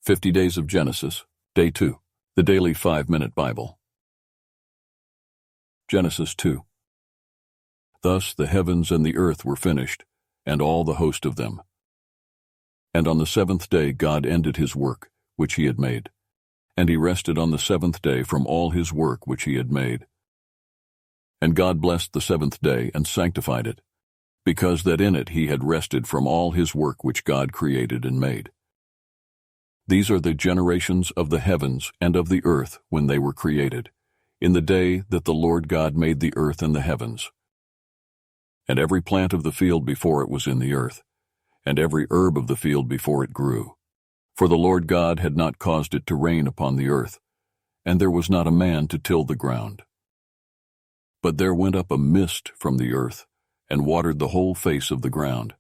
50 Days of Genesis, Day 2, the Daily 5-Minute Bible. Genesis 2. Thus the heavens and the earth were finished, and all the host of them. And on the seventh day God ended his work, which he had made. And he rested on the seventh day from all his work which he had made. And God blessed the seventh day and sanctified it, because that in it he had rested from all his work which God created and made. These are the generations of the heavens and of the earth when they were created, in the day that the Lord God made the earth and the heavens. And every plant of the field before it was in the earth, and every herb of the field before it grew. For the Lord God had not caused it to rain upon the earth, and there was not a man to till the ground. But there went up a mist from the earth, and watered the whole face of the ground.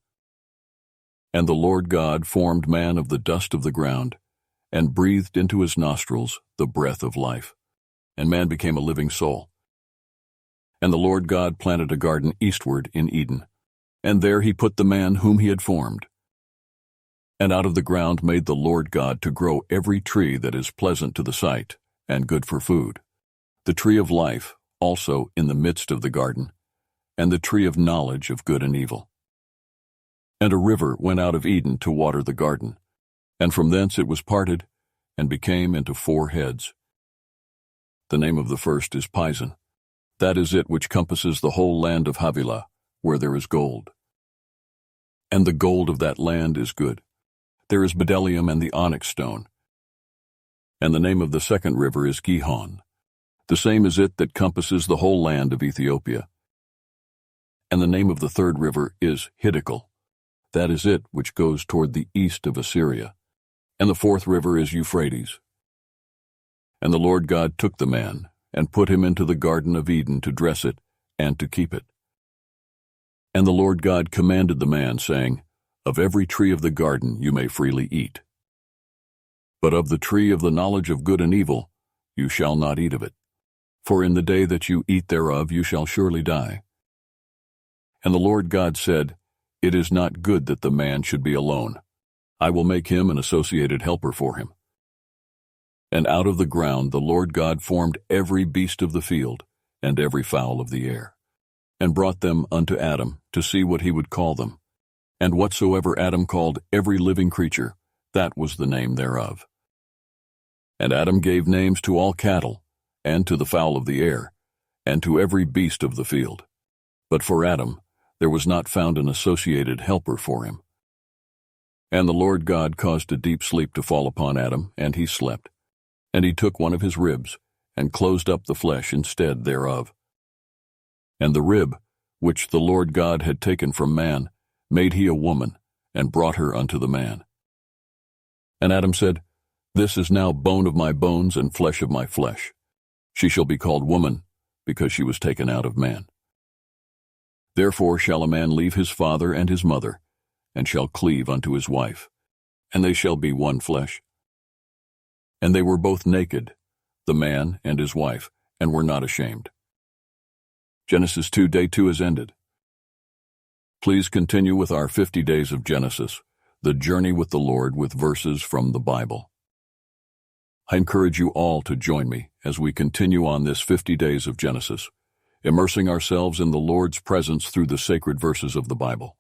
And the Lord God formed man of the dust of the ground, and breathed into his nostrils the breath of life, and man became a living soul. And the Lord God planted a garden eastward in Eden, and there he put the man whom he had formed. And out of the ground made the Lord God to grow every tree that is pleasant to the sight, and good for food, the tree of life also in the midst of the garden, and the tree of knowledge of good and evil. And a river went out of Eden to water the garden, and from thence it was parted, and became into 4 heads. The name of the first is Pison. That is it which compasses the whole land of Havilah, where there is gold. And the gold of that land is good. There is bdellium and the onyx stone. And the name of the second river is Gihon. The same is it that compasses the whole land of Ethiopia. And the name of the third river is Hiddekel. That is it which goes toward the east of Assyria. And the fourth river is Euphrates. And the Lord God took the man, and put him into the garden of Eden to dress it, and to keep it. And the Lord God commanded the man, saying, Of every tree of the garden you may freely eat. But of the tree of the knowledge of good and evil you shall not eat of it. For in the day that you eat thereof you shall surely die. And the Lord God said, It is not good that the man should be alone. I will make him an associated helper for him. And out of the ground the Lord God formed every beast of the field, and every fowl of the air, and brought them unto Adam, to see what he would call them. And whatsoever Adam called every living creature, that was the name thereof. And Adam gave names to all cattle, and to the fowl of the air, and to every beast of the field. But for Adam there was not found an associated helper for him. And the Lord God caused a deep sleep to fall upon Adam, and he slept. And he took one of his ribs, and closed up the flesh instead thereof. And the rib, which the Lord God had taken from man, made he a woman, and brought her unto the man. And Adam said, This is now bone of my bones and flesh of my flesh. She shall be called woman, because she was taken out of man. Therefore shall a man leave his father and his mother, and shall cleave unto his wife, and they shall be one flesh. And they were both naked, the man and his wife, and were not ashamed. Genesis 2, Day 2 is ended. Please continue with our 50 Days of Genesis, the journey with the Lord with verses from the Bible. I encourage you all to join me as we continue on this 50 Days of Genesis, immersing ourselves in the Lord's presence through the sacred verses of the Bible.